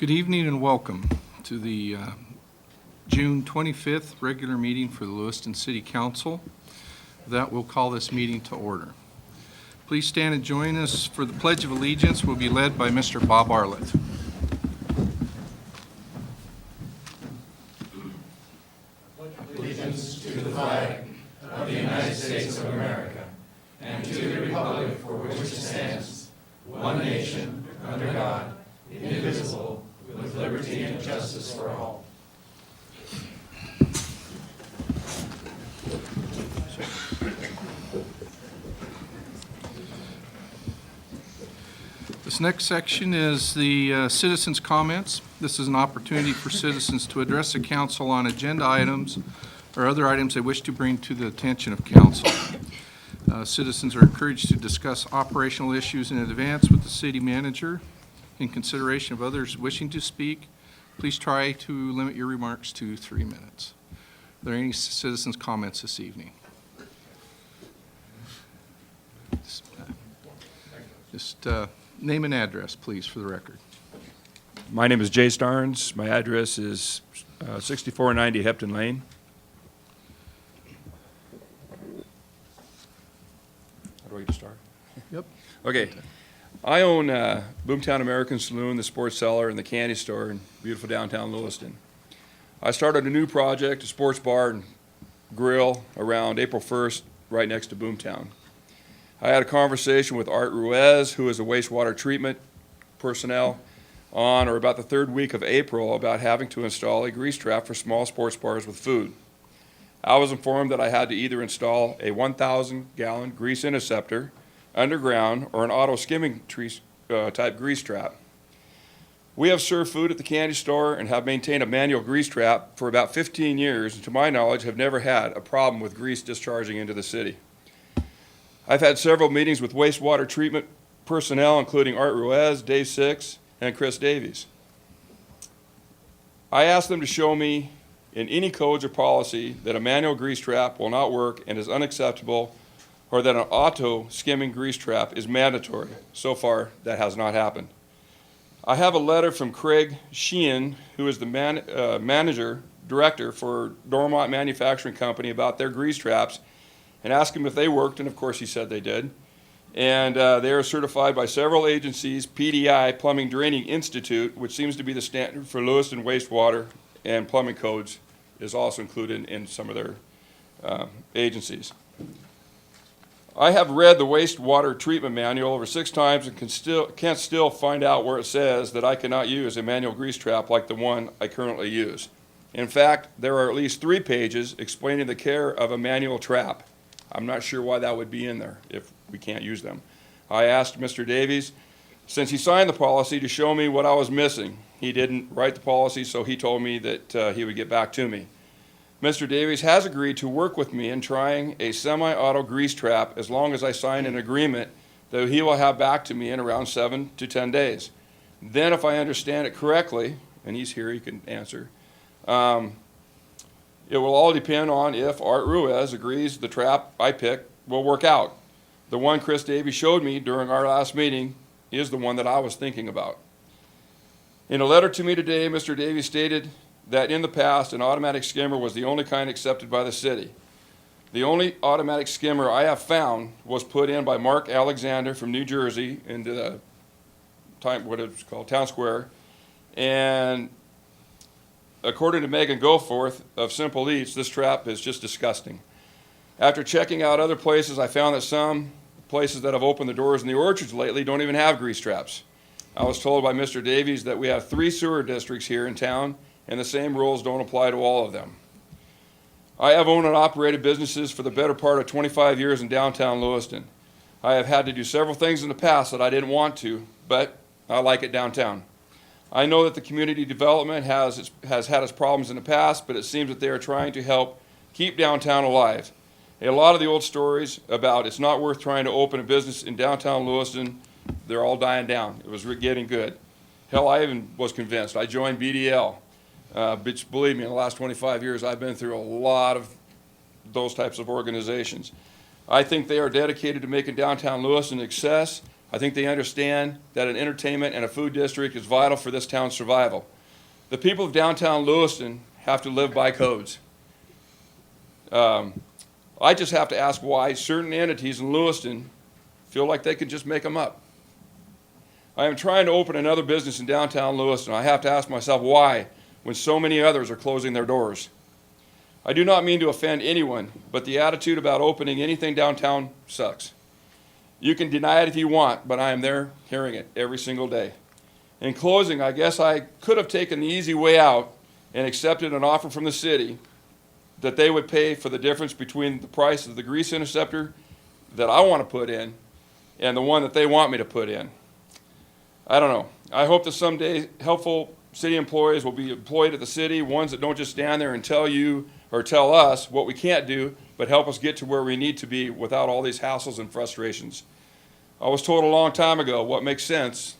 Good evening and welcome to the June 25th regular meeting for the Lewiston City Council. That will call this meeting to order. Please stand and join us for the Pledge of Allegiance. Will be led by Mr. Bob Arlett. Allegiance to the flag of the United States of America and to the republic for which it stands, one nation, under God, indivisible, with liberty and justice for all. This next section is the citizens' comments. This is an opportunity for citizens to address the council on agenda items or other items they wish to bring to the attention of council. Citizens are encouraged to discuss operational issues in advance with the city manager. In consideration of others wishing to speak, please try to limit your remarks to 3 minutes. Are there any citizens' comments this evening? Just name and address, please, for the record. My name is Jay Starnes. My address is 6490 Hepton Lane. How do I get to start? Yep. Okay. I own Boomtown American Saloon, the Sports Cellar, and the Candy Store in beautiful downtown Lewiston. I started a new project, a sports bar and grill, around April 1st, right next to Boomtown. I had a conversation with Art Ruiz, who is a wastewater treatment personnel, on or about the third week of April about having to install a grease trap for small sports bars with food. I was informed that I had to either install a 1,000-gallon grease interceptor underground or an auto skimming type grease trap. We have served food at the Candy Store and have maintained a manual grease trap for about 15 years, and to my knowledge have never had a problem with grease discharging into the city. I've had several meetings with wastewater treatment personnel, including Art Ruiz, Dave Six, and Chris Davies. I asked them to show me in any codes or policy that a manual grease trap will not work and is unacceptable, or that an auto skimming grease trap is mandatory. So far, that has not happened. I have a letter from Craig Sheehan, who is the director for Dormont Manufacturing Company, about their grease traps, and asked him if they worked, and of course he said they did. And they are certified by several agencies. PDI, Plumbing Draining Institute, which seems to be the standard for Lewiston wastewater and plumbing codes, is also included in some of their agencies. I have read the wastewater treatment manual over 6 times and can't still find out where it says that I cannot use a manual grease trap like the one I currently use. In fact, there are at least 3 pages explaining the care of a manual trap. I'm not sure why that would be in there if we can't use them. I asked Mr. Davies, since he signed the policy, to show me what I was missing. He didn't write the policy, so he told me that he would get back to me. Mr. Davies has agreed to work with me in trying a semi-auto grease trap as long as I sign an agreement that he will have back to me in around 7 to 10 days. Then, if I understand it correctly, and he's here, he can answer, it will all depend on if Art Ruiz agrees the trap I pick will work out. The one Chris Davies showed me during our last meeting is the one that I was thinking about. In a letter to me today, Mr. Davies stated that in the past, an automatic skimmer was the only kind accepted by the city. The only automatic skimmer I have found was put in by Mark Alexander from New Jersey into the what it's called Town Square. And according to Megan Goforth of Simple Eats, this trap is just disgusting. After checking out other places, I found that some places that have opened the doors in the orchards lately don't even have grease traps. I was told by Mr. Davies that we have 3 sewer districts here in town, and the same rules don't apply to all of them. I have owned and operated businesses for the better part of 25 years in downtown Lewiston. I have had to do several things in the past that I didn't want to, but I like it downtown. I know that the community development has had its problems in the past, but it seems that they are trying to help keep downtown alive. A lot of the old stories about it's not worth trying to open a business in downtown Lewiston, they're all dying down. It was getting good. Hell, I even was convinced. I joined BDL. But believe me, in the last 25 years, I've been through a lot of those types of organizations. I think they are dedicated to making downtown Lewiston a success. I think they understand that an entertainment and a food district is vital for this town's survival. The people of downtown Lewiston have to live by codes. I just have to ask why certain entities in Lewiston feel like they can just make them up. I am trying to open another business in downtown Lewiston. I have to ask myself why, when so many others are closing their doors. I do not mean to offend anyone, but the attitude about opening anything downtown sucks. You can deny it if you want, but I am there hearing it every single day. In closing, I guess I could have taken the easy way out and accepted an offer from the city that they would pay for the difference between the price of the grease interceptor that I want to put in and the one that they want me to put in. I don't know. I hope that someday helpful city employees will be employed at the city, ones that don't just stand there and tell you or tell us what we can't do, but help us get to where we need to be without all these hassles and frustrations. I was told a long time ago, what makes sense,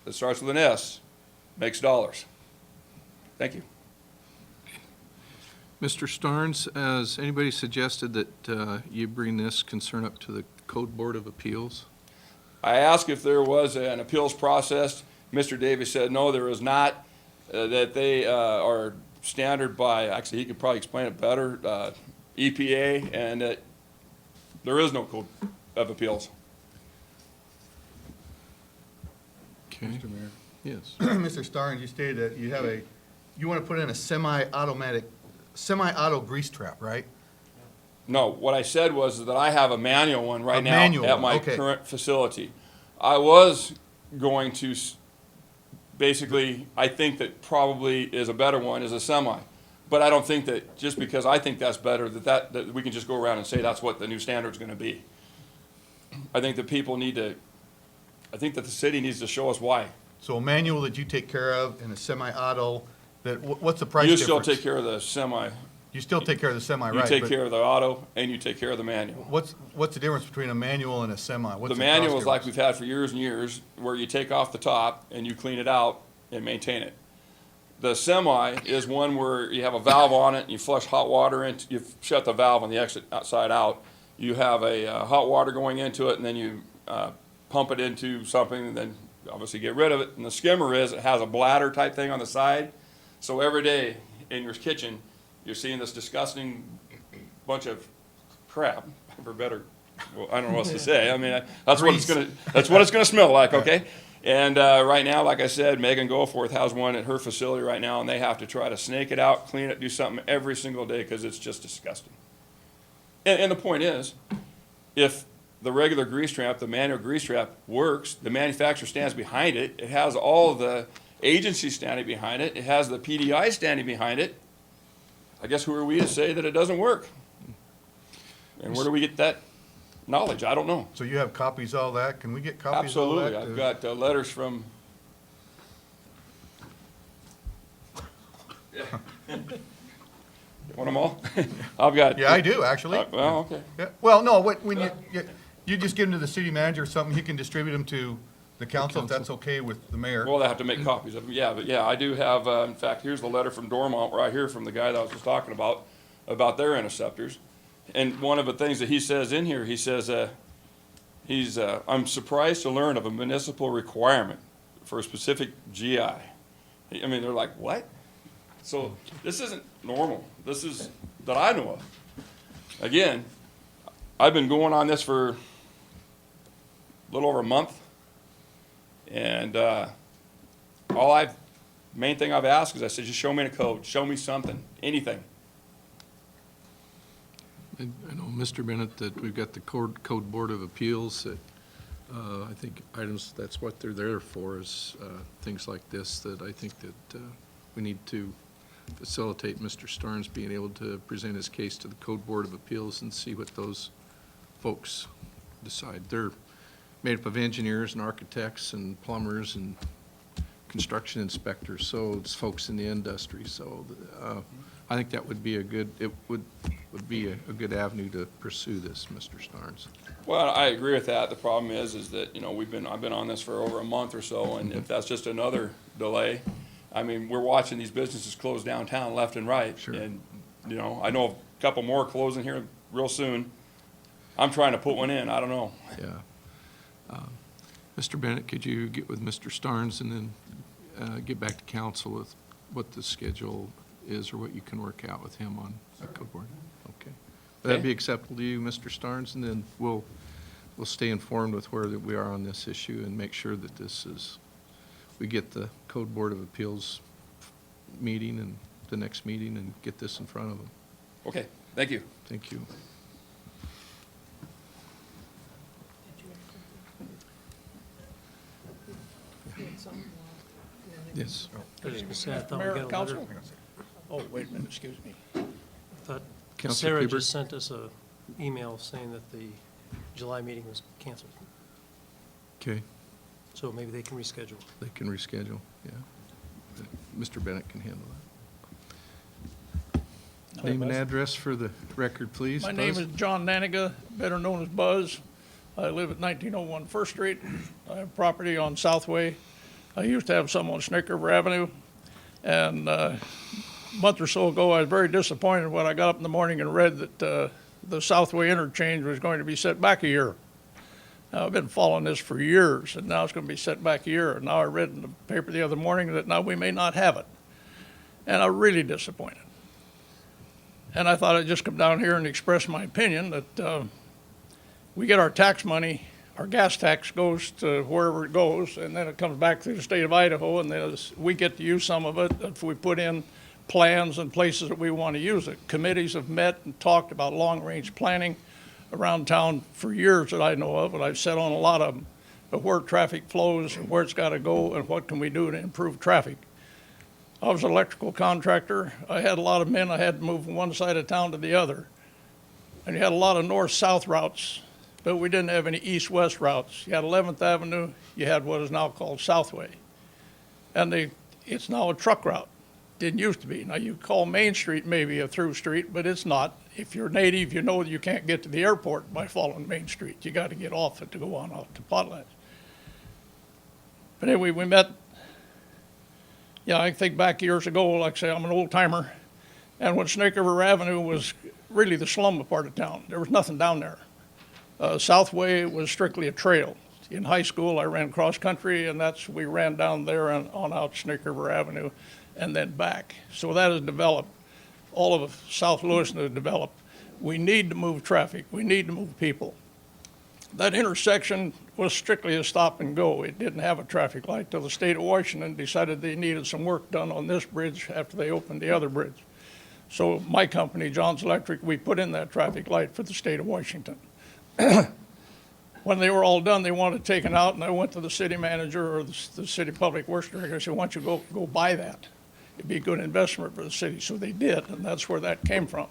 that starts with an S, makes dollars. Thank you. Mr. Starnes, has anybody suggested that you bring this concern up to the Code Board of Appeals? I asked if there was an appeals process. Mr. Davis said, no, there is not, that they are standard by, actually he could probably explain it better, EPA, and that there is no Code of Appeals. Okay. Mr. Mayor. Yes. Mr. Starnes, you stated that you want to put in a semi-auto grease trap, right? No, what I said was that I have a manual one right now manual at one, my okay. current facility. I was going to, basically, I think that probably is a better one is a semi. But I don't think that just because I think that's better, that we can just go around and say that's what the new standard's gonna be. I think that people need to, I think that the city needs to show us why. So a manual that you take care of and a semi-auto, what's the price You difference? still take care of the semi, You still take care of the semi, you right? take but care of the auto, and you take care of the manual. What's the difference between a manual and a semi? What's The the cost manual is like difference? we've had for years and years, where you take off the top and you clean it out and maintain it. The semi is one where you have a valve on it, and you flush hot water into, you shut the valve on the exit outside out. You have a hot water going into it, and then you pump it into something, and then obviously get rid of it. And the skimmer it has a bladder type thing on the side. So every day in your kitchen, you're seeing this disgusting bunch of crap, for better, well, I don't know what to say. I mean, that's what it's gonna smell like, okay? And right now, like I said, Megan Goforth has one at her facility right now, and they have to try to snake it out, clean it, do something every single day because it's just disgusting. And the point is, if the regular grease trap, the manual grease trap works, the manufacturer stands behind it, it has all the agencies standing behind it, it has the PDI standing behind it, I guess who are we to say that it doesn't work? And where do we get that knowledge? I don't know. So you have copies of all that? Can we get copies of all that? Absolutely. I've got letters from. Want them all? I've got. Yeah, I do, actually. Well, okay. Yeah. Well, no, when you just give them to the city manager or something, he can distribute them to the council if that's okay with the mayor. Well, they have to make copies of them. Yeah, but yeah, I do have, in fact, here's the letter from Dormont right here from the guy that I was just talking about their interceptors. And one of the things that he says in here, he says, I'm surprised to learn of a municipal requirement for a specific GI. I mean, they're like, what? So this isn't normal. This is, that I know of. Again, I've been going on this for a little over a month. And main thing I've asked is I said, just show me the code, show me something, anything. I know, Mr. Bennett, that we've got the Code Board of Appeals that I think items, that's what they're there for, is things like this, that I think that we need to facilitate Mr. Starnes being able to present his case to the Code Board of Appeals and see what those folks decide. They're made up of engineers and architects and plumbers and construction inspectors, so it's folks in the industry. So I think that would be a good, it would be a good avenue to pursue this, Mr. Starnes. Well, I agree with that. The problem is that, you know, I've been on this for over a month or so, and if that's just another delay, I mean, we're watching these businesses close downtown left and right. Sure. And, you know, I know a couple more closing here real soon. I'm trying to put one in, I don't know. Yeah. Mr. Bennett, could you get with Mr. Starnes and then get back to council with what the schedule is or what you can work out with him on the code board? Okay. Would that be acceptable to you, Mr. Starnes? And then we'll stay informed with where that we are on this issue and make sure that we get the Code Board of Appeals meeting and the next meeting and get this in front of them. Okay, thank you. Thank you. Yes. I was just gonna say, I thought we Mayor got and a letter. council? Oh, wait a minute, excuse me. I thought Councilor Sarah Kleber? just sent us a email saying that the July meeting was canceled. Okay, So maybe they can reschedule. they can reschedule, yeah. Mr. Bennett can handle that. Name and address for the record, please. My name Buzz? is John Naniga, better known as Buzz. I live at 1901 First Street. I have property on Southway. I used to have some on Snake River Avenue. And a month or so ago, I was very disappointed when I got up in the morning and read that the Southway interchange was going to be set back a year. Now, I've been following this for years, and now it's going to be set back a year. And now I read in the paper the other morning that now we may not have it. And I'm really disappointed. And I thought I'd just come down here and express my opinion that we get our tax money, our gas tax goes to wherever it goes, and then it comes back through the state of Idaho, and then we get to use some of it if we put in plans and places that we want to use it. Committees have met and talked about long-range planning around town for years that I know of, and I've sat on a lot of them, of where traffic flows and where it's got to go and what can we do to improve traffic. I was an electrical contractor. I had a lot of men. I had to move from one side of town to the other. And you had a lot of north-south routes, but we didn't have any east-west routes. You had 11th Avenue. You had what is now called Southway. And it's now a truck route. Didn't used to be. Now, you call Main Street maybe a through street, but it's not. If you're native, you know that you can't get to the airport by following Main Street. You got to get off it to go on out to Potlatch. But anyway, we met. Yeah, I think back years ago, like I say, I'm an old timer. And when Snake River Avenue was really the slum part of town, there was nothing down there. Southway was strictly a trail. In high school, I ran cross country, and we ran down there and on out Snake River Avenue and then back. So that has developed. All of South Lewiston has developed. We need to move traffic. We need to move people. That intersection was strictly a stop and go. It didn't have a traffic light till the state of Washington decided they needed some work done on this bridge after they opened the other bridge. So my company, John's Electric, we put in that traffic light for the state of Washington. When they were all done, they wanted it taken out, and I went to the city manager or the city public works director. I said, why don't you go buy that? It'd be a good investment for the city. So they did, and that's where that came from.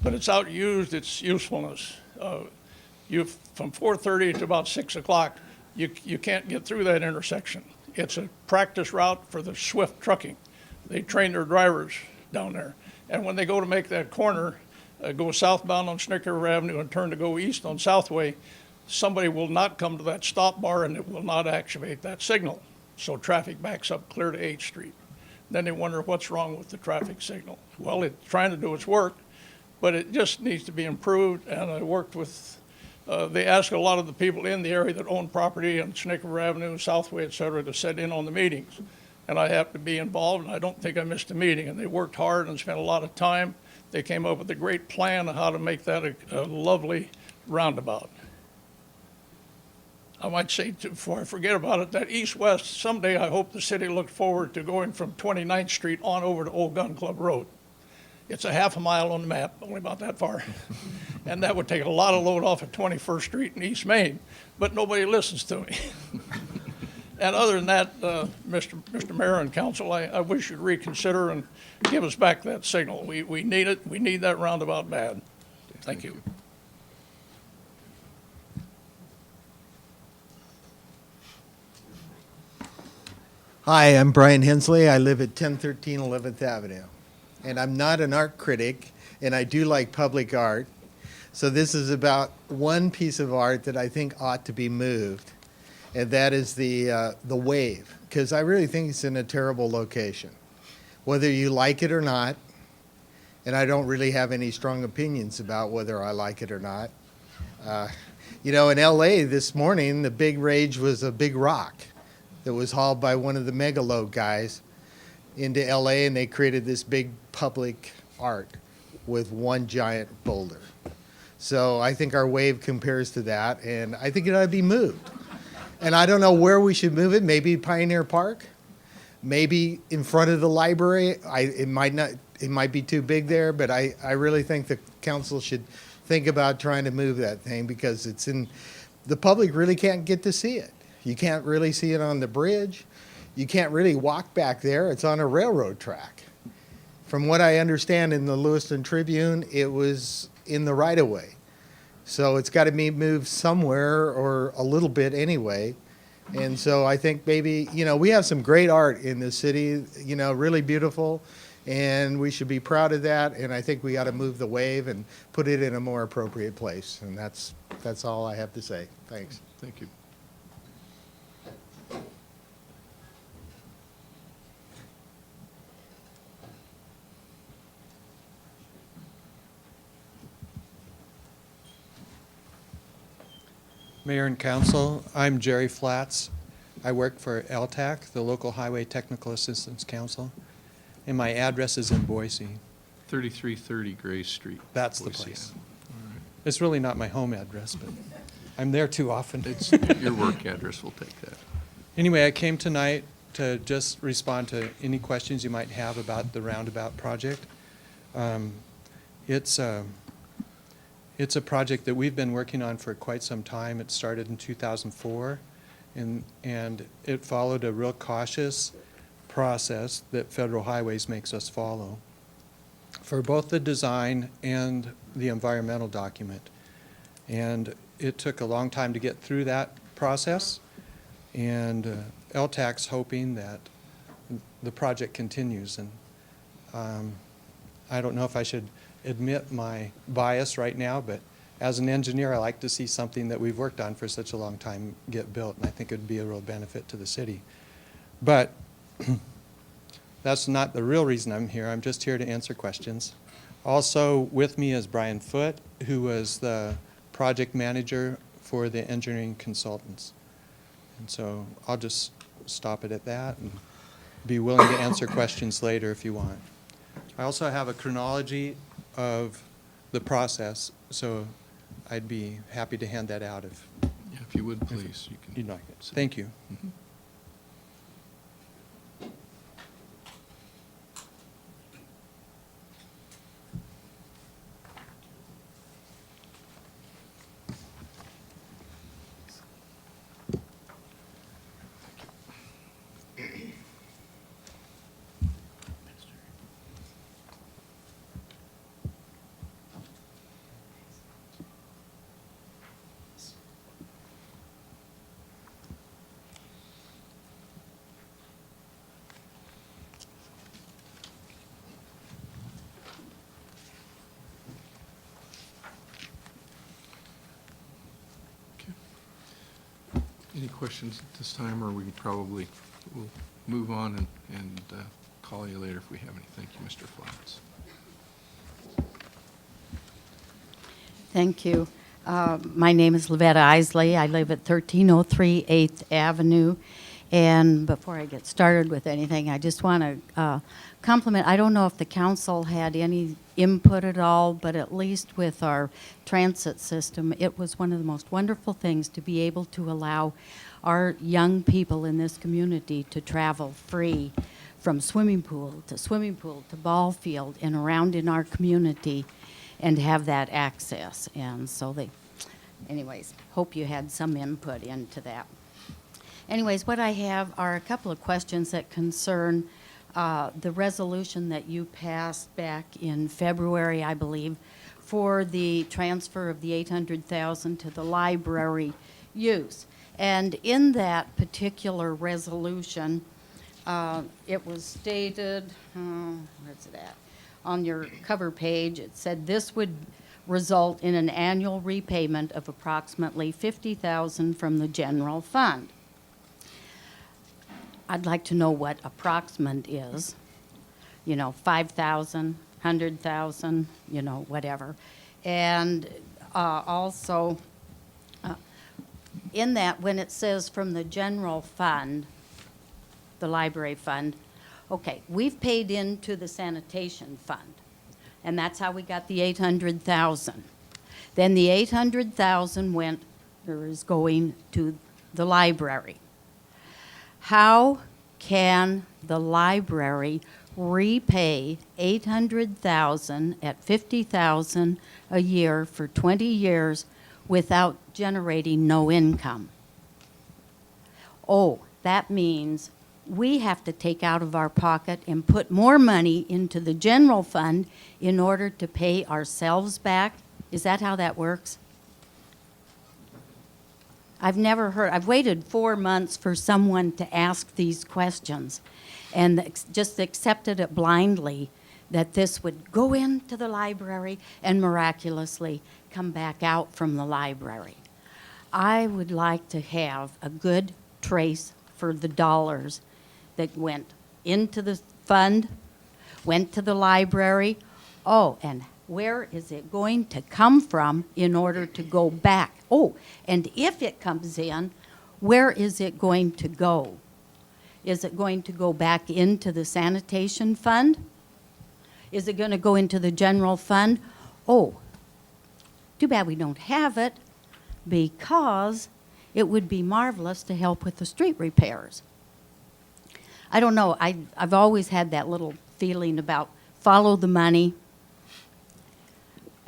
But it's outused its usefulness. From 4:30 to about 6 o'clock, you can't get through that intersection. It's a practice route for the swift trucking. They train their drivers down there. And when they go to make that corner, go southbound on Snake River Avenue and turn to go east on Southway, somebody will not come to that stop bar and it will not activate that signal. So traffic backs up clear to 8th Street. Then they wonder what's wrong with the traffic signal. Well, it's trying to do its work, but it just needs to be improved. And I worked with, they asked a lot of the people in the area that own property on Snake River Avenue, Southway, et cetera, to sit in on the meetings. And I happened to be involved, and I don't think I missed a meeting. And they worked hard and spent a lot of time. They came up with a great plan on how to make that a lovely roundabout. I might say, before I forget about it, that east-west, someday I hope the city looks forward to going from 29th Street on over to Old Gun Club Road. It's a half a mile on the map, only about that far. And that would take a lot of load off at 21st Street in East Main, but nobody listens to me. And other than that, Mr. Mayor and Council, I wish you'd reconsider and give us back that signal. We need it. We need that roundabout bad. Thank you. Hi, I'm Brian Hensley. I live at 1013 11th Avenue. And I'm not an art critic, and I do like public art. So this is about one piece of art that I think ought to be moved, and that is the Wave, because I really think it's in a terrible location. Whether you like it or not, and I don't really have any strong opinions about whether I like it or not, You know, in LA this morning, the big rage was a big rock that was hauled by one of the megalo guys into LA, and they created this big public art with one giant boulder. So I think our wave compares to that, and I think it ought to be moved. And I don't know where we should move it, maybe Pioneer Park, maybe in front of the library. It might be too big there, but I really think the council should think about trying to move that thing, because the public really can't get to see it. You can't really see it on the bridge. You can't really walk back there. It's on a railroad track. From what I understand in the Lewiston Tribune, it was in the right-of-way. So it's got to be moved somewhere, or a little bit anyway. And so I think maybe, we have some great art in the city, really beautiful, and we should be proud of that. And I think we got to move the wave and put it in a more appropriate place. And that's all I have to say. Thanks. Thank you. Mayor and Council, I'm Jerry Flatts. I work for LTAC, the Local Highway Technical Assistance Council, and my address is in Boise. 3330 Gray Street. That's the Boise. place. All right. It's really not my home address, but I'm there too often. It's your work address. We'll take that. Anyway, I came tonight to just respond to any questions you might have about the roundabout project. It's a project that we've been working on for quite some time. It started in 2004, and it followed a real cautious process that Federal Highways makes us follow for both the design and the environmental document. And it took a long time to get through that process, and LTAC's hoping that the project continues. And I don't know if I should admit my bias right now, but as an engineer, I like to see something that we've worked on for such a long time get built, and I think it would be a real benefit to the city. But that's not the real reason I'm here. I'm just here to answer questions. Also with me is Brian Foote, who was the project manager for the engineering consultants. And so I'll just stop it at that and be willing to answer questions later if you want. I also have a chronology of the process, so I'd be happy to hand that out if Yeah, if you would, please. You can. you'd like it. Thank you. Mhm. Any questions at this time, or we probably will move on and call you later if we have any. Thank you, Mr. Flats. Thank you. My name is Lavetta Isley. I live at 1303 8th Avenue. And before I get started with anything, I just want to compliment, I don't know if the council had any input at all, but at least with our transit system, it was one of the most wonderful things to be able to allow our young people in this community to travel free from swimming pool to ball field and around in our community and have that access. And so anyways, hope you had some input into that. Anyways, what I have are a couple of questions that concern the resolution that you passed back in February, I believe, for the transfer of the $800,000 to the library use. And in that particular resolution, it was stated, where's it at? On your cover page, it said this would result in an annual repayment of approximately $50,000 from the general fund. I'd like to know what approximate is, 5,000, 100,000, whatever. And also, in that, when it says from the general fund, the library fund, okay, we've paid into the sanitation fund, and that's how we got the 800,000. Then the 800,000 went, or is going to the library. How can the library repay 800,000 at 50,000 a year for 20 years without generating no income? Oh, that means we have to take out of our pocket and put more money into the general fund in order to pay ourselves back? Is that how that works? I've never heard, I've waited 4 months for someone to ask these questions and just accepted it blindly that this would go into the library and miraculously come back out from the library. I would like to have a good trace for the dollars that went into the fund, went to the library. Oh, and where is it going to come from in order to go back? Oh, and if it comes in, where is it going to go? Is it going to go back into the sanitation fund? Is it going to go into the general fund? Oh, too bad we don't have it, because it would be marvelous to help with the street repairs. I don't know, I've always had that little feeling about follow the money,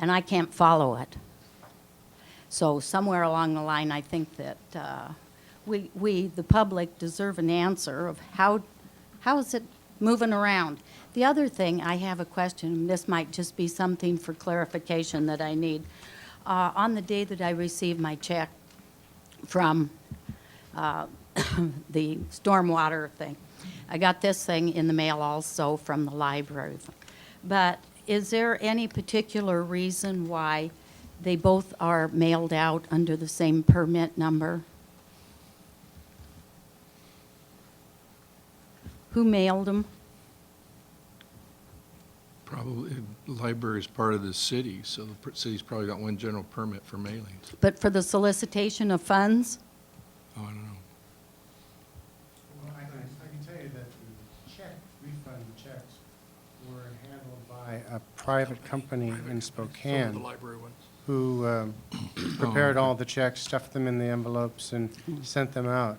and I can't follow it. So somewhere along the line, I think that we, the public, deserve an answer of how is it moving around. The other thing, I have a question, and this might just be something for clarification that I need. On the day that I received my check from the stormwater thing, I got this thing in the mail also from the library. But is there any particular reason why they both are mailed out under the same permit number? Who mailed them? Probably, the library is part of the city, so the city's probably got one general permit for mailings. But for the solicitation of funds? Oh, I don't know. Well, I can tell you that the refund checks were handled by a private company in Spokane who prepared all the checks, stuffed them in the envelopes, and sent them out.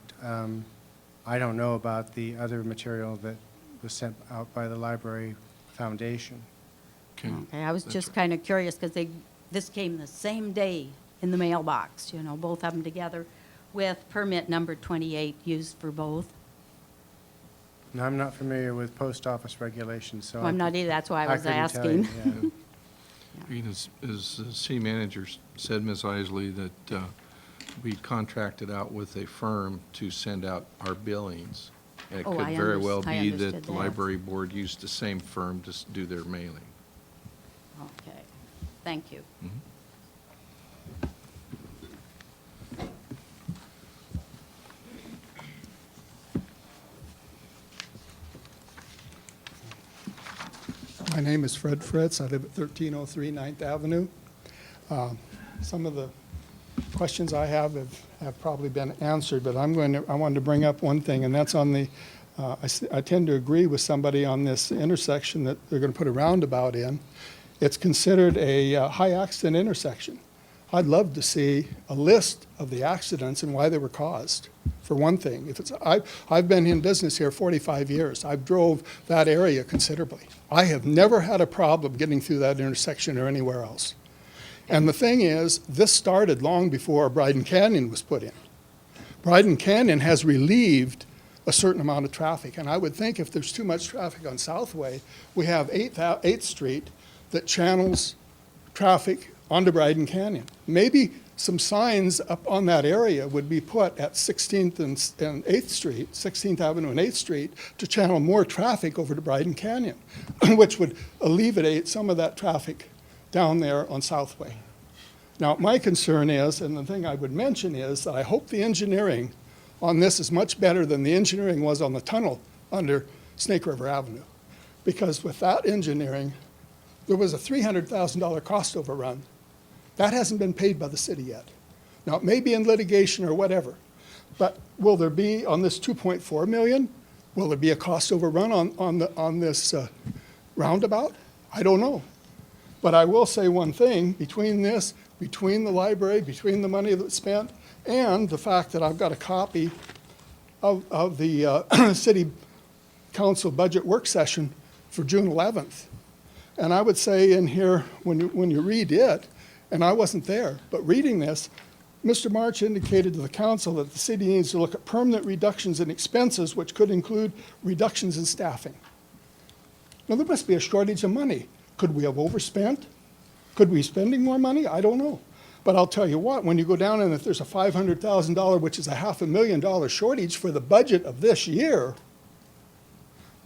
I don't know about the other material that was sent out by the library foundation. Okay. Okay, I was just kind of curious because this came the same day in the mailbox, you know, both of them together with permit number 28 used for both. Now, I'm not familiar with post office regulations, so Well, I'm not either, that's why I was couldn't tell you, asking. yeah. As the city manager said, Ms. Isley, that we contracted out with a firm to send out our billings. And it Oh, could I very well I be understood that the that. library board used the same firm to do their mailing. Okay, thank you. My name is Fred Fritz. I live at 1303 9th Avenue. Some of the questions I have probably been answered, but I wanted to bring up one thing, and that's on the, I tend to agree with somebody on this intersection that they're going to put a roundabout in. It's considered a high accident intersection. I'd love to see a list of the accidents and why they were caused, for one thing. I've been in business here 45 years. I've drove that area considerably. I have never had a problem getting through that intersection or anywhere else. And the thing is, this started long before Bryden Canyon was put in. Bryden Canyon has relieved a certain amount of traffic, and I would think if there's too much traffic on Southway, we have 8th Street that channels traffic onto Bryden Canyon. Maybe some signs up on that area would be put at 16th and 8th Street, 16th Avenue and 8th Street, to channel more traffic over to Bryden Canyon, which would alleviate some of that traffic down there on Southway. Now, my concern is, and the thing I would mention is, that I hope the engineering on this is much better than the engineering was on the tunnel under Snake River Avenue. Because with that engineering, there was a $300,000 cost overrun. That hasn't been paid by the city yet. Now, it may be in litigation or whatever, but will there be, on this 2.4 million, will there be a cost overrun on this roundabout? I don't know. But I will say one thing, between this, between the library, between the money that's spent, and the fact that I've got a copy of the city council budget work session for June 11th. And I would say in here, when you read it, and I wasn't there, but reading this, Mr. March indicated to the council that the city needs to look at permanent reductions in expenses, which could include reductions in staffing. Now, there must be a shortage of money. Could we have overspent? Could we be spending more money? I don't know. But I'll tell you what, when you go down and if there's a $500,000, which is a $500,000 shortage for the budget of this year,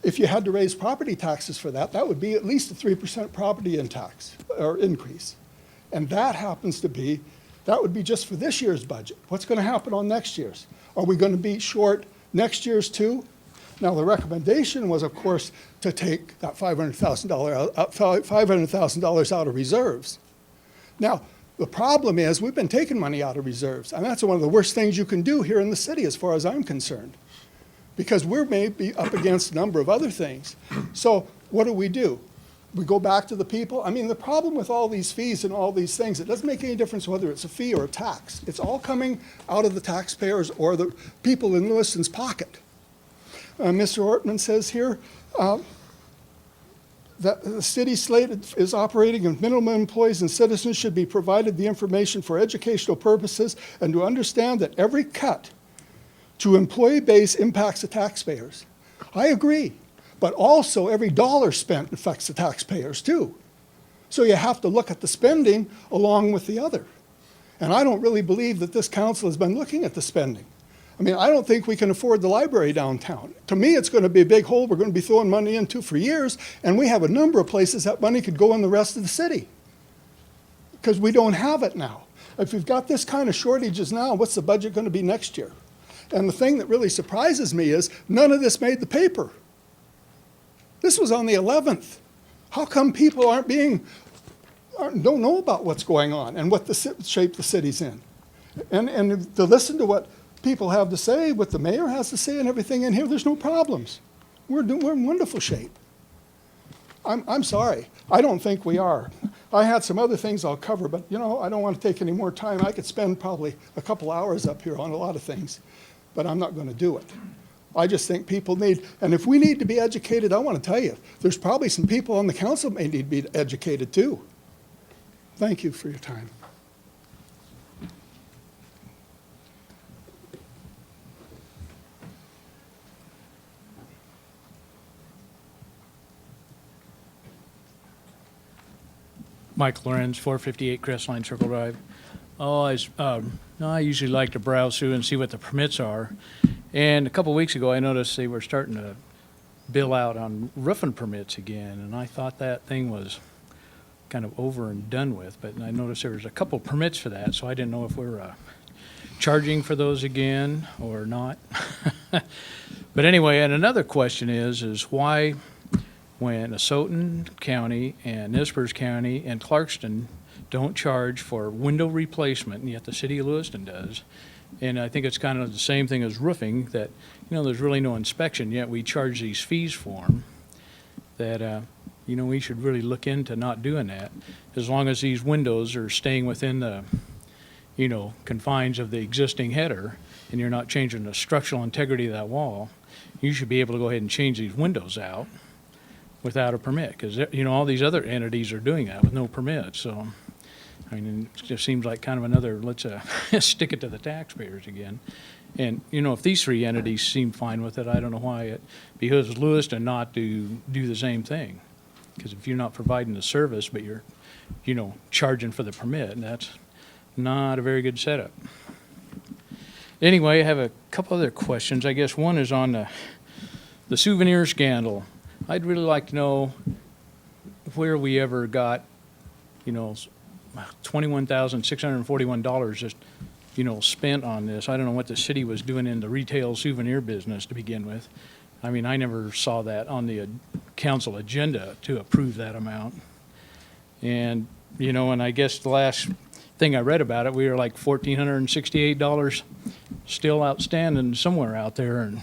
if you had to raise property taxes for that, that would be at least a 3% property tax or increase. And that happens to be, that would be just for this year's budget. What's going to happen on next year's? Are we going to be short next year's too? Now, the recommendation was, of course, to take that $500,000 out of reserves. Now, the problem is we've been taking money out of reserves, and that's one of the worst things you can do here in the city as far as I'm concerned, because we're maybe up against a number of other things. So what do? We go back to the people? I mean, the problem with all these fees and all these things, it doesn't make any difference whether it's a fee or a tax. It's all coming out of the taxpayers or the people in Lewiston's pocket. Mr. Ortman says here that the city slate is operating and minimum employees and citizens should be provided the information for educational purposes and to understand that every cut to employee base impacts the taxpayers. I agree, but also every dollar spent affects the taxpayers too. So you have to look at the spending along with the other. And I don't really believe that this council has been looking at the spending. I mean, I don't think we can afford the library downtown. To me, it's going to be a big hole we're going to be throwing money into for years, and we have a number of places that money could go in the rest of the city because we don't have it now. If we've got this kind of shortages now, what's the budget going to be next year? And the thing that really surprises me is none of this made the paper. This was on the 11th. How come people don't know about what's going on and what the shape the city's in? And to listen to what people have to say, what the mayor has to say and everything in here, there's no problems. We're in wonderful shape. I'm sorry. I don't think we are. I had some other things I'll cover, but I don't want to take any more time. I could spend probably a couple hours up here on a lot of things, but I'm not going to do it. I just think people need, and if we need to be educated, I want to tell you, there's probably some people on the council may need to be educated too. Thank you for your time. Mike Lorenz, 458 Crestline Circle Drive. I usually like to browse through and see what the permits are. And a couple weeks ago, I noticed they were starting to bill out on roofing permits again, and I thought that thing was kind of over and done with. But I noticed there was a couple permits for that, so I didn't know if we were charging for those again or not. But anyway, and another question is why, when Asotin County and Nez County and Clarkston don't charge for window replacement, and yet the city of Lewiston does. And I think it's kind of the same thing as roofing, that, there's really no inspection, yet we charge these fees for them, that, we should really look into not doing that, as long as these windows are staying within the, confines of the existing header, and you're not changing the structural integrity of that wall, you should be able to go ahead and change these windows out without a permit, because all these other entities are doing that with no permit. So it just seems like kind of another, let's stick it to the taxpayers again. And if these three entities seem fine with it, I don't know why it behooves Lewiston not to do the same thing. Because if you're not providing the service, but you're charging for the permit, and that's not a very good setup. Anyway, I have a couple other questions. I guess one is on the Souvenir Scandal. I'd really like to know where we ever got, $21,641 just, spent on this. I don't know what the city was doing in the retail souvenir business to begin with. I mean, I never saw that on the council agenda to approve that amount. And, and I guess the last thing I read about it, we were like $1,468 still outstanding somewhere out there in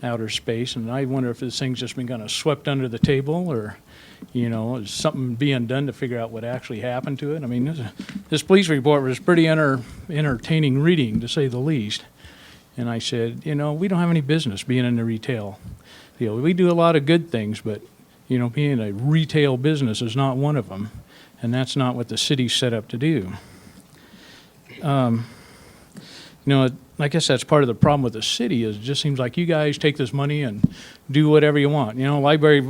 outer space. And I wonder if this thing's just been kind of swept under the table, or, you know, is something being done to figure out what actually happened to it? I mean, this police report was pretty entertaining reading, to say the least. And I said, you know, we don't have any business being in the retail field. We do a lot of good things, but, you know, being a retail business is not one of them. And that's not what the city's set up to do. You know, I guess that's part of the problem with the city, is it just seems like you guys take this money and do whatever you want. You know, library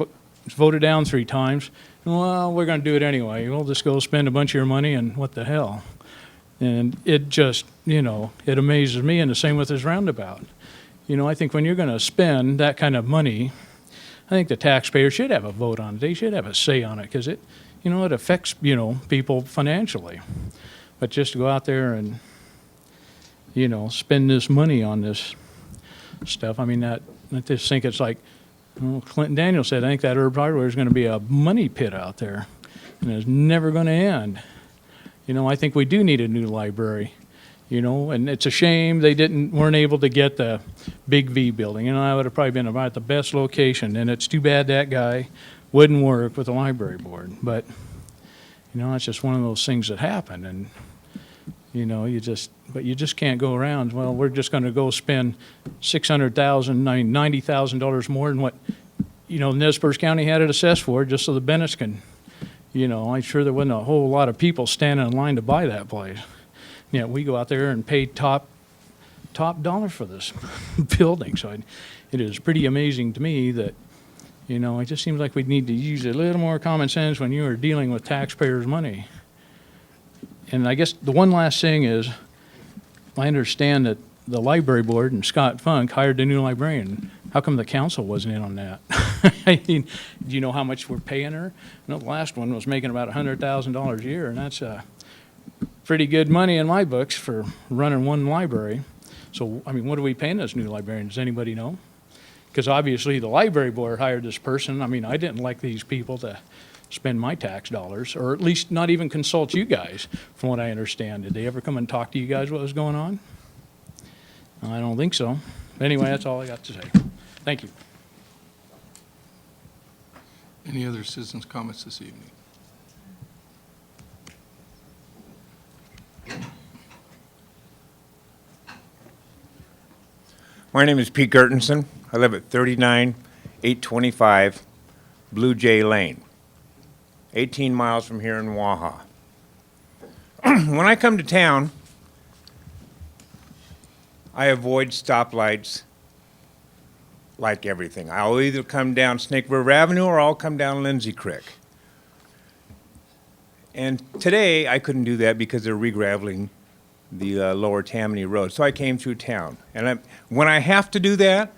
voted down 3 times. Well, we're going to do it anyway. We'll just go spend a bunch of your money, and what the hell? And it just, you know, it amazes me, and the same with this roundabout. You know, I think when you're going to spend that kind of money, I think the taxpayers should have a vote on it. They should have a say on it, because it, you know, it affects, you know, people financially. But just to go out there and, you know, spend this money on this stuff, I mean, I just think it's like, well, Clinton Daniels said, I think that Herb Hardware is going to be a money pit out there, and it's never going to end. You know, I think we do need a new library, you know, and it's a shame they weren't able to get the Big V building. You know, that would have probably been about the best location, and it's too bad that guy wouldn't work with the library board. But, you know, it's just one of those things that happen, and, you know, you just can't go around, well, we're just going to go spend $600,000, $90,000 more than what, you know, Nez Perce County had it assessed for, just so the Bennett's can, you know, I'm sure there wasn't a whole lot of people standing in line to buy that place. Yeah, we go out there and pay top dollar for this building. So it is pretty amazing to me that, you know, it just seems like we need to use a little more common sense when you are dealing with taxpayers' money. And I guess the one last thing is, I understand that the library board and Scott Funk hired a new librarian. How come the council wasn't in on that? I mean, do you know how much we're paying her? No, the last one was making about $100,000 a year, and that's pretty good money in my books for running one library. So, I mean, what are we paying this new librarian? Does anybody know? Because obviously the library board hired this person. I mean, I didn't like these people to spend my tax dollars, or at least not even consult you guys, from what I understand. Did they ever come and talk to you guys what was going on? I don't think so. Anyway, that's all I got to say. Thank you. Any other citizens' comments this evening? My name is Pete Gertensen. I live at 39825 Blue Jay Lane, 18 miles from here in Waha. When I come to town, I avoid stoplights like everything. I'll either come down Snake River Avenue or I'll come down Lindsay Creek. And today I couldn't do that because they're re-graveling the lower Tammany Road. So I came through town. And when I have to do that,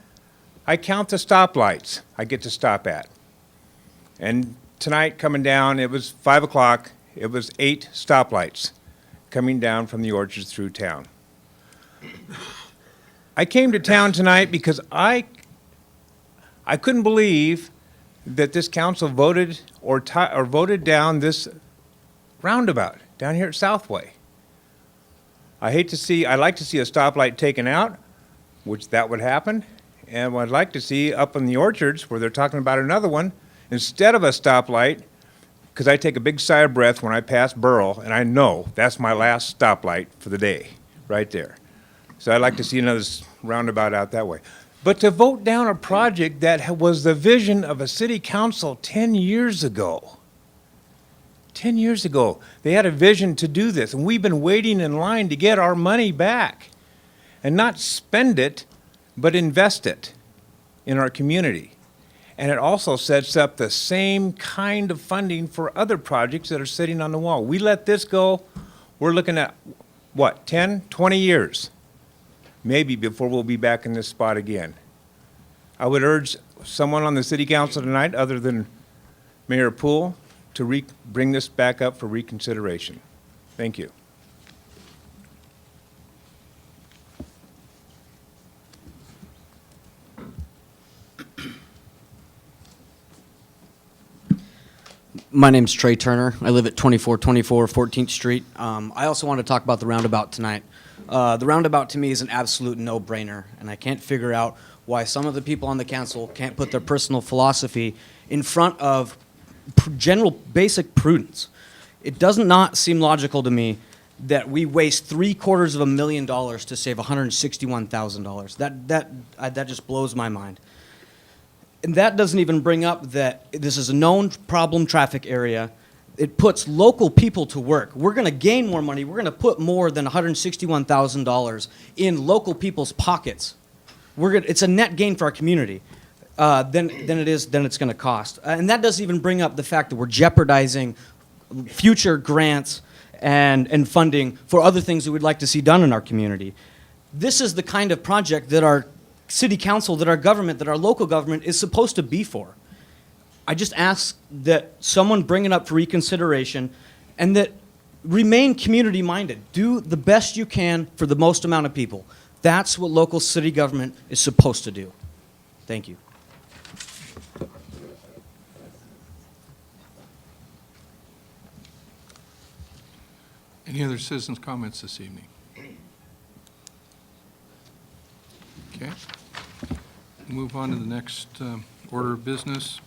I count the stoplights I get to stop at. And tonight coming down, it was 5 o'clock, it was 8 stoplights coming down from the orchards through town. I came to town tonight because I couldn't believe that this council voted or voted down this roundabout down here at Southway. I'd like to see a stoplight taken out, which that would happen, and what I'd like to see up in the orchards where they're talking about another one, instead of a stoplight, because I take a big sigh of breath when I pass Burl, and I know that's my last stoplight for the day, right there. So I'd like to see another roundabout out that way. But to vote down a project that was the vision of a city council 10 years ago. 10 years ago, they had a vision to do this, and we've been waiting in line to get our money back. And not spend it, but invest it in our community. And it also sets up the same kind of funding for other projects that are sitting on the wall. We let this go, we're looking at, what, 10, 20 years, maybe, before we'll be back in this spot again. I would urge someone on the city council tonight, other than Mayor Poole, to bring this back up for reconsideration. Thank you. My name's Trey Turner. I live at 2424 14th Street. I also want to talk about the roundabout tonight. The roundabout to me is an absolute no-brainer, and I can't figure out why some of the people on the council can't put their personal philosophy in front of general basic prudence. It does not seem logical to me that we waste $750,000 to save $161,000. That just blows my mind. And that doesn't even bring up that this is a known problem traffic area. It puts local people to work. We're going to gain more money. We're going to put more than $161,000 in local people's pockets. It's a net gain for our community than it's going to cost. And that doesn't even bring up the fact that we're jeopardizing future grants and funding for other things that we'd like to see done in our community. This is the kind of project that our city council, that our government, that our local government is supposed to be for. I just ask that someone bring it up for reconsideration and that remain community-minded. Do the best you can for the most amount of people. That's what local city government is supposed to do. Thank you. Any other citizens' comments this evening? Okay. Move on to the next order of business.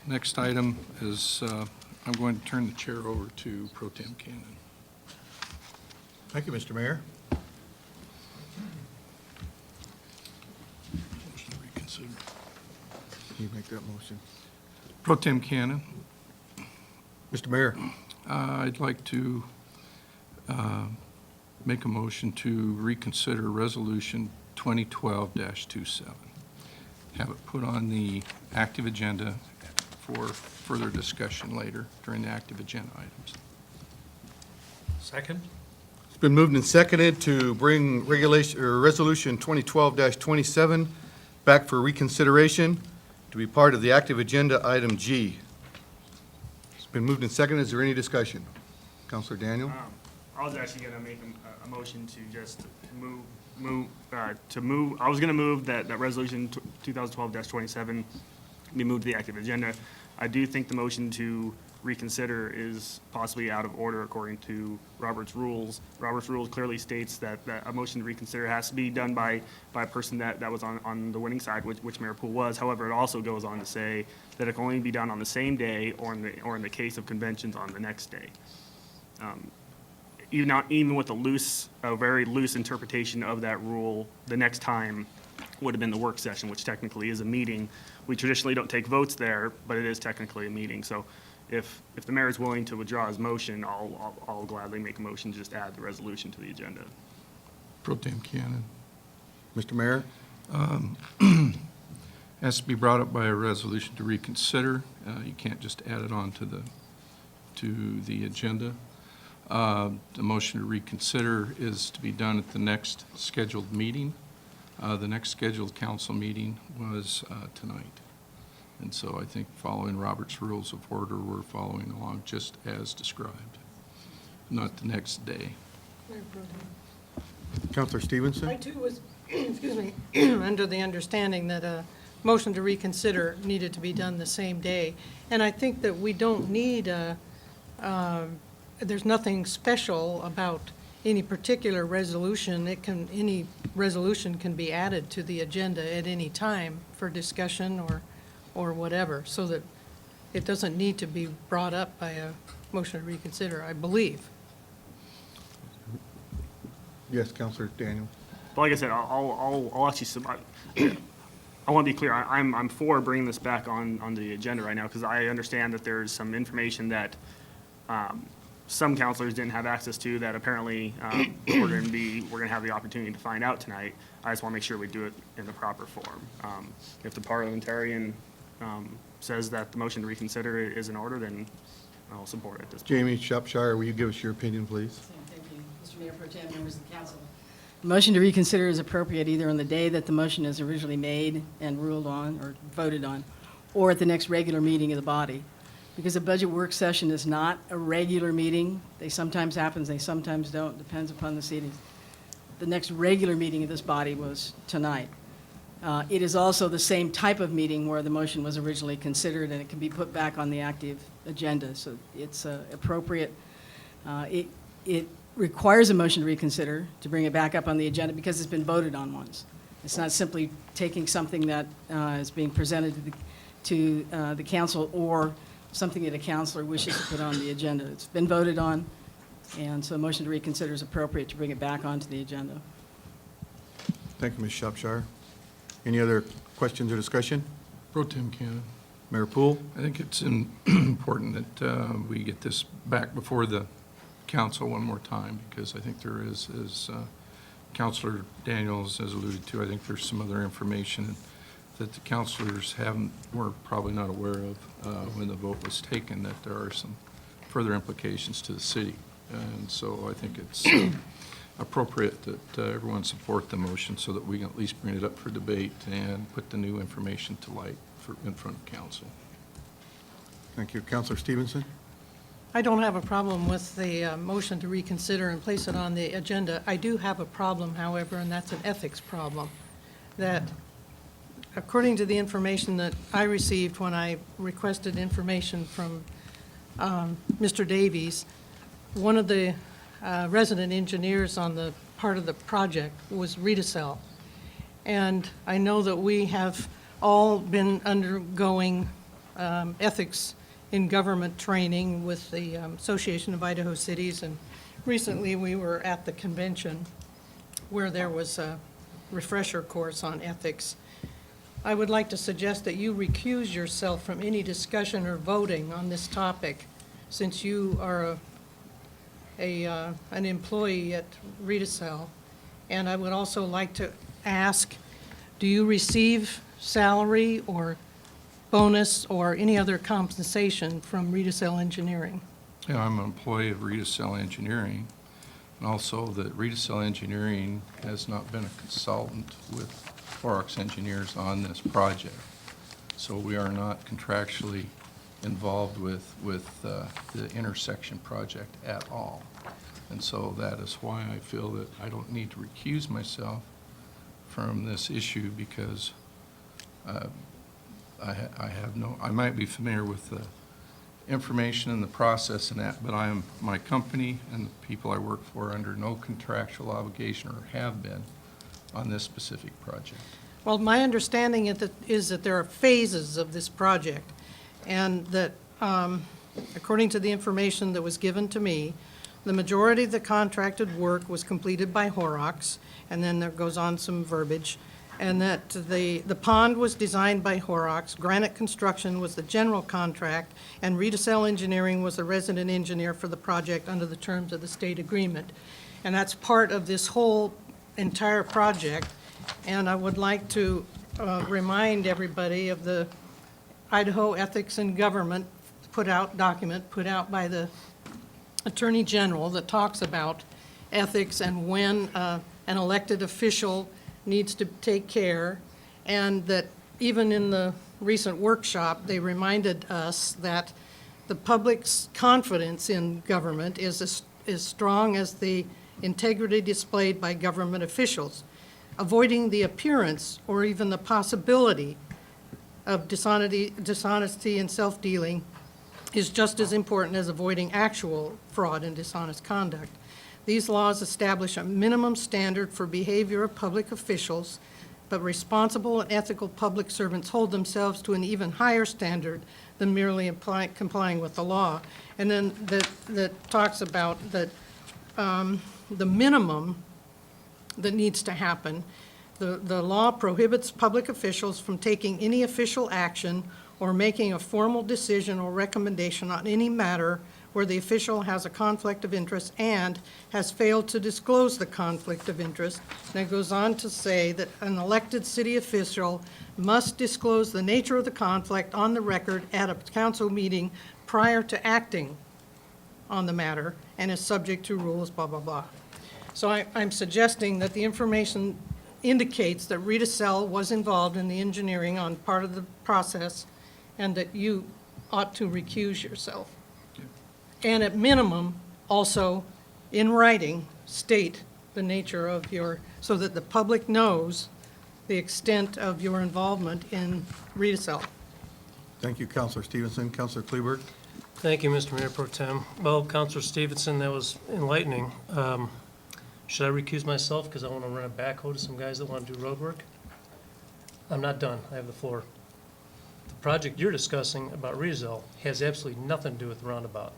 Next item is, I'm going to turn the chair over to Pro Tem Cannon. Thank you, Mr. Mayor. Motion to reconsider. Can you make that motion? Pro Tem Cannon, Mr. Mayor, I'd like to make a motion to reconsider Resolution 2012-27. Have it put on the active agenda for further discussion later during the active agenda items. Second? it's been moved and seconded to bring Resolution 2012-27 back for reconsideration to be part of the active agenda item G. It's been moved and seconded. Is there any discussion? Counselor Daniel? I was actually going to make a motion to just I was going to move that resolution 2012-27 be moved to the active agenda. I do think the motion to reconsider is possibly out of order according to Robert's rules. Robert's rules clearly states that a motion to reconsider has to be done by a person that was on the winning side, which Mayor Poole was. However, it also goes on to say that it can only be done on the same day or in the case of conventions on the next day. Even with a very loose interpretation of that rule, the next time would have been the work session, which technically is a meeting. We traditionally don't take votes there, but it is technically a meeting. So if the mayor is willing to withdraw his motion, I'll gladly make a motion to just add the resolution to the agenda. Pro Tem Cannon. Mr. Mayor? Has to be brought up by a resolution to reconsider. You can't just add it on to the agenda. The motion to reconsider is to be done at the next scheduled meeting. The next scheduled council meeting was tonight. And so I think following Robert's Rules of Order, we're following along just as described, not the next day. Counselor Stevenson? I too was, excuse me, under the understanding that a motion to reconsider needed to be done the same day. And I think that we don't need there's nothing special about any particular resolution. Any resolution can be added to the agenda at any time for discussion or whatever, so that it doesn't need to be brought up by a motion to reconsider, I believe. Yes, Counselor Daniel. But like I said, I'll actually I want to be clear. I'm for bringing this back on the agenda right now because I understand that there's some information that some counselors didn't have access to that apparently we're going to have the opportunity to find out tonight. I just want to make sure we do it in the proper form. If the parliamentarian says that the motion to reconsider is in order, then I'll support it at this point. Jamie Shropshire, will you give us your opinion, please? Thank you. Mr. Mayor Pro Tem, members of the council. The motion to reconsider is appropriate either on the day that the motion is originally made and ruled on or voted on, or at the next regular meeting of the body. Because a budget work session is not a regular meeting. They sometimes happen, they sometimes don't, depends upon the seating. The next regular meeting of this body was tonight. It is also the same type of meeting where the motion was originally considered, and it can be put back on the active agenda, so it's appropriate. It requires a motion to reconsider to bring it back up on the agenda because it's been voted on once. It's not simply taking something that is being presented to the council or something that a councilor wishes to put on the agenda. It's been voted on, and so a motion to reconsider is appropriate to bring it back onto the agenda. Thank you, Ms. Shropshire. Any other questions or discussion? Pro Tem Cannon. Mayor Poole? I think it's important that we get this back before the council one more time, because I think there is, as Councilor Daniels has alluded to, I think there's some other information that the councilors were probably not aware of when the vote was taken, that there are some further implications to the city. And so I think it's appropriate that everyone support the motion so that we can at least bring it up for debate and put the new information to light in front of council. Thank you. Councilor Stevenson? I don't have a problem with the motion to reconsider and place it on the agenda. I do have a problem, however, and that's an ethics problem. That according to the information that I received when I requested information from Mr. Davies, one of the resident engineers on the part of the project was Redicel. And I know that we have all been undergoing ethics in government training with the Association of Idaho Cities, and recently we were at the convention where there was a refresher course on ethics. I would like to suggest that you recuse yourself from any discussion or voting on this topic, since you are an employee at Redicel. And I would also like to ask, do you receive salary or bonus or any other compensation from Redicel Engineering? Yeah, I'm an employee of Redicel Engineering, and also that Redicel Engineering has not been a consultant with Horrocks Engineers on this project. So we are not contractually involved with the intersection project at all. And so that is why I feel that I don't need to recuse myself from this issue, because I might be familiar with the information and the process and that, but my company and the people I work for are under no contractual obligation, or have been, on this specific project. Well, my understanding is that there are phases of this project, and that according to the information that was given to me, the majority of the contracted work was completed by Horrocks, and then there goes on some verbiage, and that the pond was designed by Horrocks, Granite Construction was the general contract, and Redicel Engineering was the resident engineer for the project under the terms of the state agreement. And that's part of this whole entire project. And I would like to remind everybody of the Idaho Ethics in Government document put out by the Attorney General that talks about ethics and when an elected official needs to take care, and that even in the recent workshop, they reminded us that the public's confidence in government is as strong as the integrity displayed by government officials. Avoiding the appearance or even the possibility of dishonesty and self-dealing is just as important as avoiding actual fraud and dishonest conduct. These laws establish a minimum standard for behavior of public officials, but responsible and ethical public servants hold themselves to an even higher standard than merely complying with the law. And then that talks about that the minimum that needs to happen. The law prohibits public officials from taking any official action or making a formal decision or recommendation on any matter where the official has a conflict of interest and has failed to disclose the conflict of interest. And it goes on to say that an elected city official must disclose the nature of the conflict on the record at a council meeting prior to acting on the matter, and is subject to rules, blah, blah, blah. So I'm suggesting that the information indicates that Redicel was involved in the engineering on part of the process, and that you ought to recuse yourself. And at minimum, also, in writing, state the nature of so that the public knows the extent of your involvement in Redisel. Thank you, Counselor Stevenson. Counselor Kleberg? Thank you, Mr. Mayor Pro Tem. Well, Counselor Stevenson, that was enlightening. Should I recuse myself because I want to run a backhoe to some guys that want to do road work? I'm not done. I have the floor. The project you're discussing about Redisel has absolutely nothing to do with the roundabout.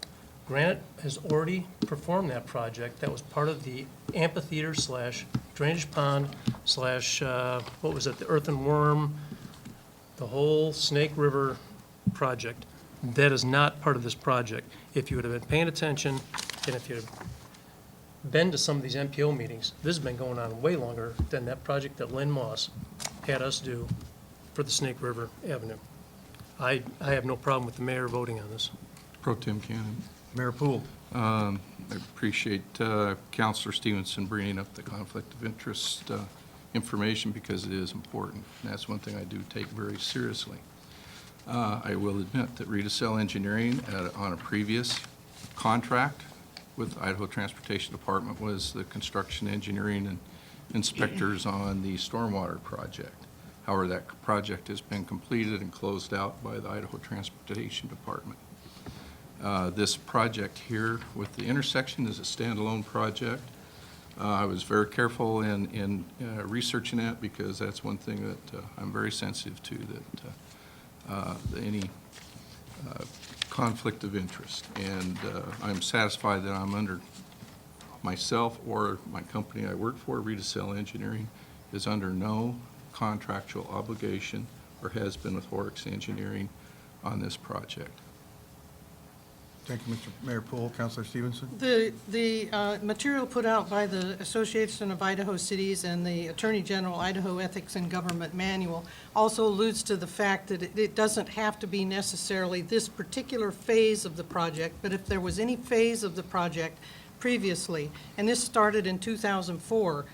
Granite has already performed that project. That was part of the amphitheater slash drainage pond slash, what was it, the earthen worm, the whole Snake River project. That is not part of this project. If you would have been paying attention, and if you had been to some of these MPO meetings, this has been going on way longer than that project that Lynn Moss had us do for the Snake River Avenue. I have no problem with the mayor voting on this. Pro Tem Cannon. Mayor Poole? I appreciate Counselor Stevenson bringing up the conflict of interest information because it is important. And that's one thing I do take very seriously. I will admit that Redisel Engineering on a previous contract with Idaho Transportation Department was the construction engineering and inspectors on the stormwater project. However, that project has been completed and closed out by the Idaho Transportation Department. This project here with the intersection is a standalone project. I was very careful in researching that because that's one thing that I'm very sensitive to, that any conflict of interest. And I'm satisfied that I'm under, myself or my company I work for, Redisel Engineering, is under no contractual obligation or has been with Horrocks Engineering on this project. Thank you, Mr. Mayor Poole. Counselor Stevenson? The material put out by the Association of Idaho Cities and the Attorney General Idaho Ethics and Government Manual also alludes to the fact that it doesn't have to be necessarily this particular phase of the project, but if there was any phase of the project previously, and this started in 2004,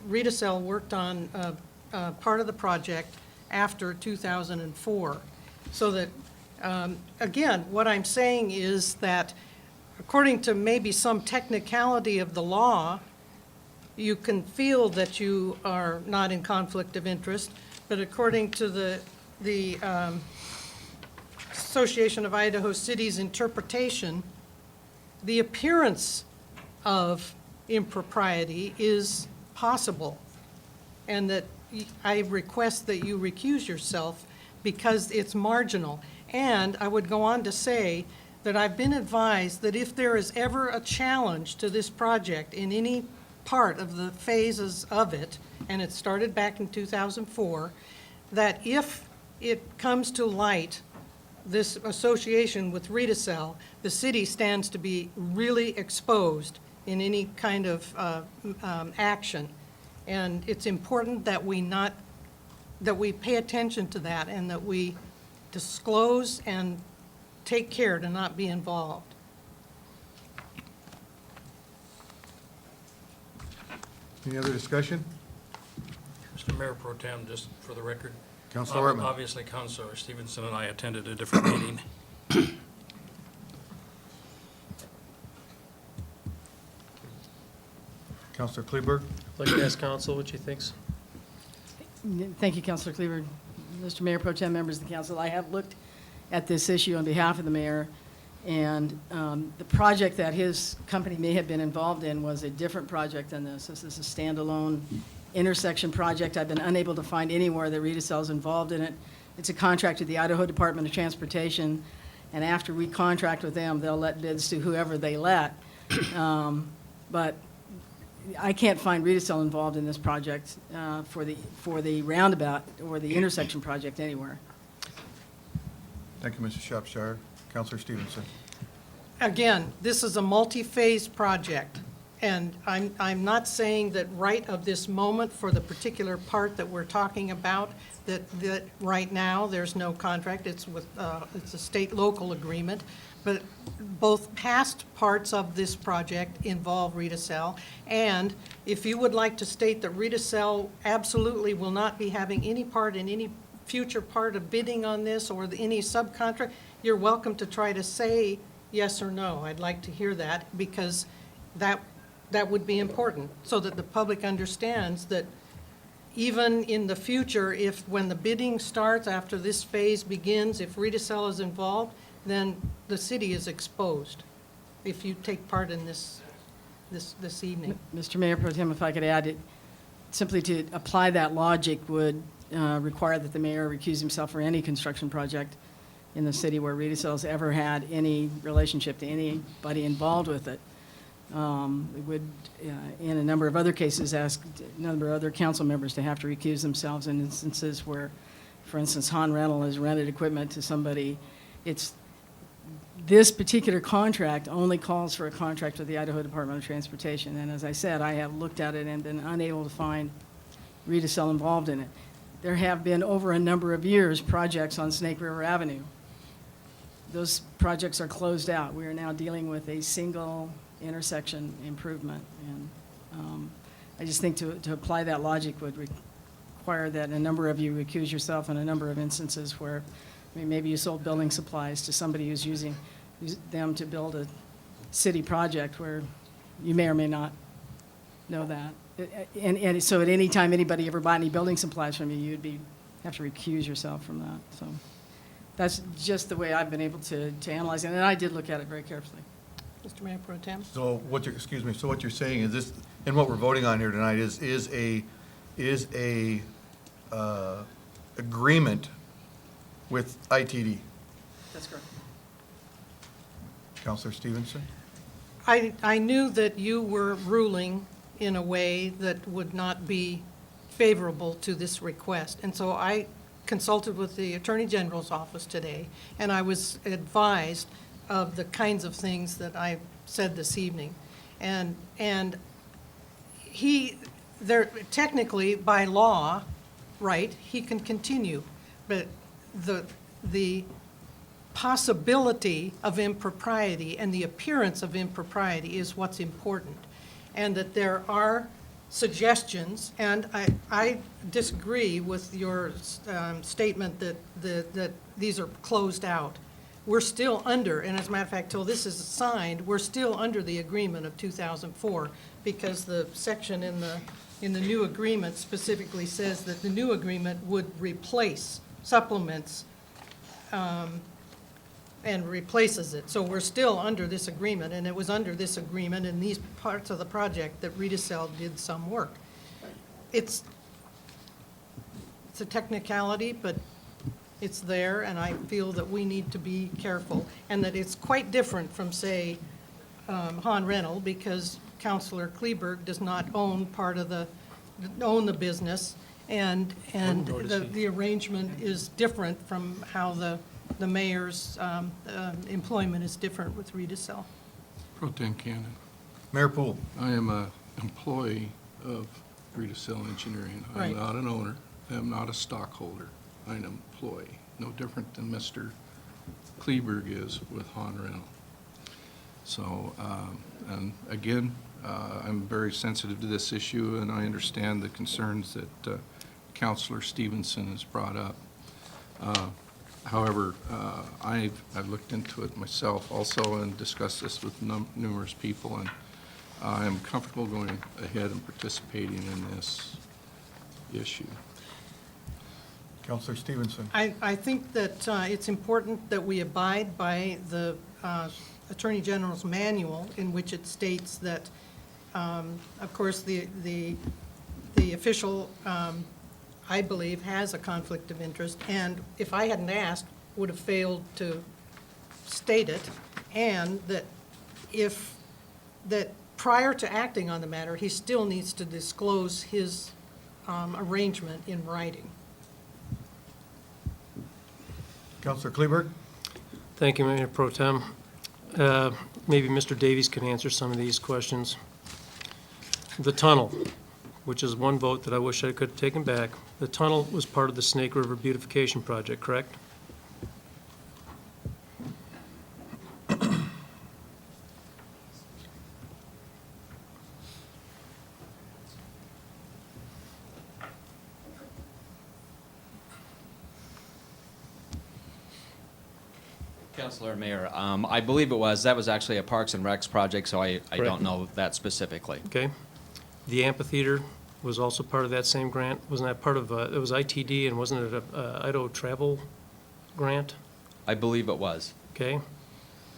Redisel worked on part of the project after 2004, so that again, what I'm saying is that according to maybe some technicality of the law, you can feel that you are not in conflict of interest, but according to the Association of Idaho Cities interpretation, the appearance of impropriety is possible, and that I request that you recuse yourself because it's marginal. And I would go on to say that I've been advised that if there is ever a challenge to this project in any part of the phases of it, and it started back in 2004, that if it comes to light, this association with Redisel, the city stands to be really exposed in any kind of action. And it's important that we pay attention to that and that we disclose and take care to not be involved. Any other discussion? Mr. Mayor Pro Tem, just for the record. Councilor Ortman. Obviously, Councilor Stevenson and I attended a different meeting. Counselor Kleberg? I'd like to ask council what she thinks. Thank you, Councilor Cleaver. Mr. Mayor Pro Tem, members of the council, I have looked at this issue on behalf of the mayor, and the project that his company may have been involved in was a different project than this. This is a standalone intersection project. I've been unable to find anywhere that Redisel is involved in it. It's a contract with the Idaho Department of Transportation, and after we contract with them, they'll let bids to whoever they let. But I can't find Redisel involved in this project for the roundabout or the intersection project anywhere. Thank you, Mrs. Shropshire. Counselor Stevenson? Again, this is a multi-phase project, and I'm not saying that right of this moment for the particular part that we're talking about, that right now there's no contract. It's with it's a state-local agreement, but both past parts of this project involve Redisel, and if you would like to state that Redisel absolutely will not be having any part in any future part of bidding on this or any subcontract, you're welcome to try to say yes or no. I'd like to hear that, because that would be important, so that the public understands that even in the future, if, when the bidding starts, after this phase begins, if Redecel is involved, then the city is exposed if you take part in this evening. Mr. Mayor Pro Tem, if I could add, it simply to apply that logic would require that the mayor recuse himself for any construction project in the city where Redecel's ever had any relationship to anybody involved with it. It would, in a number of other cases, ask a number of other council members to have to recuse themselves in instances where, for instance, Han Rental has rented equipment to somebody. This particular contract only calls for a contract with the Idaho Department of Transportation. And as I said, I have looked at it and been unable to find Redecel involved in it. There have been, over a number of years, projects on Snake River Avenue. Those projects are closed out. We are now dealing with a single intersection improvement. And I just think to apply that logic would require that a number of you recuse yourself in a number of instances where, I mean, maybe you sold building supplies to somebody who's using them to build a city project where you may or may not know that. And so at any time anybody ever bought any building supplies from you, you'd have to recuse yourself from that. So that's just the way I've been able to analyze it, and I did look at it very carefully. Mr. Mayor Pro Tem? So what you're, excuse me, so what you're saying is this, and what we're voting on here tonight is a agreement with ITD. That's correct. Counselor Stevenson? I knew that you were ruling in a way that would not be favorable to this request. And so I consulted with the Attorney General's office today, and I was advised of the kinds of things that I said this evening. And technically, by law, right, he can continue, but the possibility of impropriety and the appearance of impropriety is what's important. And that there are suggestions, and I disagree with your statement that these are closed out. We're still under, and as a matter of fact, till this is signed, we're still under the agreement of 2004, because the section in the new agreement specifically says that the new agreement would replace, supplements, and replaces it. So we're still under this agreement, and it was under this agreement in these parts of the project that Redecel did some work. It's a technicality, but it's there, and I feel that we need to be careful, and that it's quite different from, say, Han Rental, because Councilor Kleberg does not own the business, and the arrangement is different from how the mayor's employment is different with Redecel. Pro Tem Cannon. Mayor Poole. I am an employee of Redecel Engineering. Right. I'm not an owner. I'm not a stockholder. I'm an employee, no different than Mr. Kleberg is with Han Rental. So, and again, I'm very sensitive to this issue, and I understand the concerns that Councilor Stevenson has brought up. However, I've looked into it myself also and discussed this with numerous people, and I am comfortable going ahead and participating in this issue. Counselor Stevenson. I think that it's important that we abide by the Attorney General's manual, in which it states that, of course, the official, I believe, has a conflict of interest, and if I hadn't asked, would have failed to state it, and that prior to acting on the matter, he still needs to disclose his arrangement in writing. Counselor Kleberg. Thank you, Mayor Pro Tem. Maybe Mr. Davies can answer some of these questions. The tunnel, which is one vote that I wish I could have taken back. The tunnel was part of the Snake River Beautification Project, correct? Councilor Mayor, I believe it was. That was actually a Parks and Recs project, so I don't know that specifically. Okay. The amphitheater was also part of that same grant? Wasn't that part of, it was ITD, and wasn't it a Idaho travel grant? I believe it was. Okay.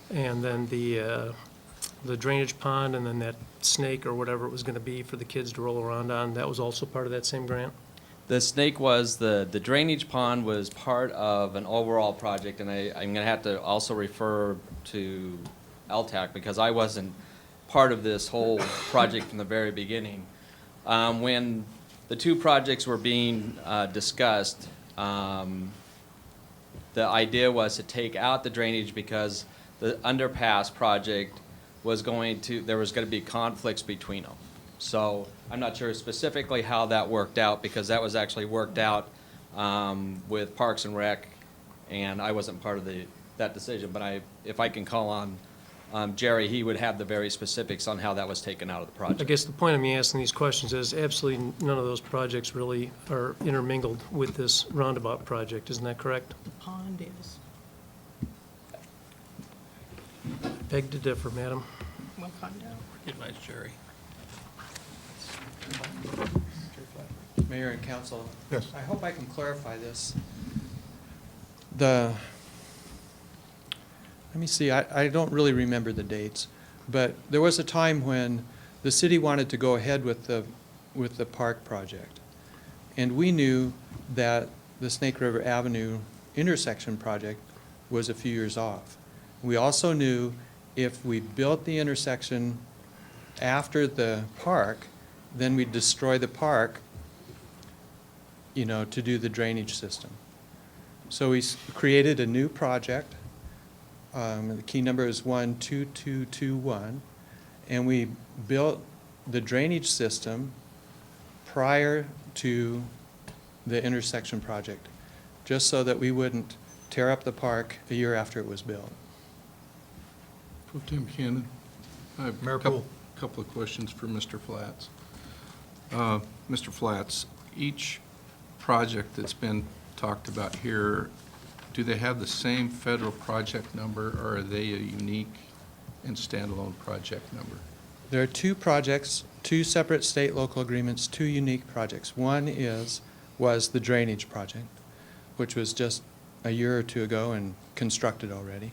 And then the drainage pond, and then that snake or whatever it was going to be for the kids to roll around on, that was also part of that same grant? The snake was, the drainage pond was part of an overall project, and I'm going to have to also refer to LTAC because I wasn't part of this whole project from the very beginning. When the two projects were being discussed, the idea was to take out the drainage because the underpass project was there was going to be conflicts between them. So I'm not sure specifically how that worked out because that was actually worked out with Parks and Rec, and I wasn't part of that decision. But if I can call on Jerry, he would have the very specifics on how that was taken out of the project. I guess the point of me asking these questions is absolutely none of those projects really are intermingled with this roundabout project. Isn't that correct? The pond is. Beg to differ, madam. We'll find out. Good night, Jerry. Mayor and council. Yes. I hope I can clarify this. Let me see, I don't really remember the dates, but there was a time when the city wanted to go ahead with the park project. And we knew that the Snake River Avenue intersection project was a few years off. We also knew if we built the intersection after the park, then we'd destroy the park, to do the drainage system. So we created a new project. The key number is 12221, and we built the drainage system prior to the intersection project, just so that we wouldn't tear up the park a year after it was built. Pro Tem Cannon, I have Mayor a couple of questions for Mr. Flats. Mr. Flats, each project that's been talked about here, do they have the same federal project number, or are they a unique and standalone project number? There are two projects, two separate state-local agreements, two unique projects. One was the drainage project, which was just a year or two ago and constructed already.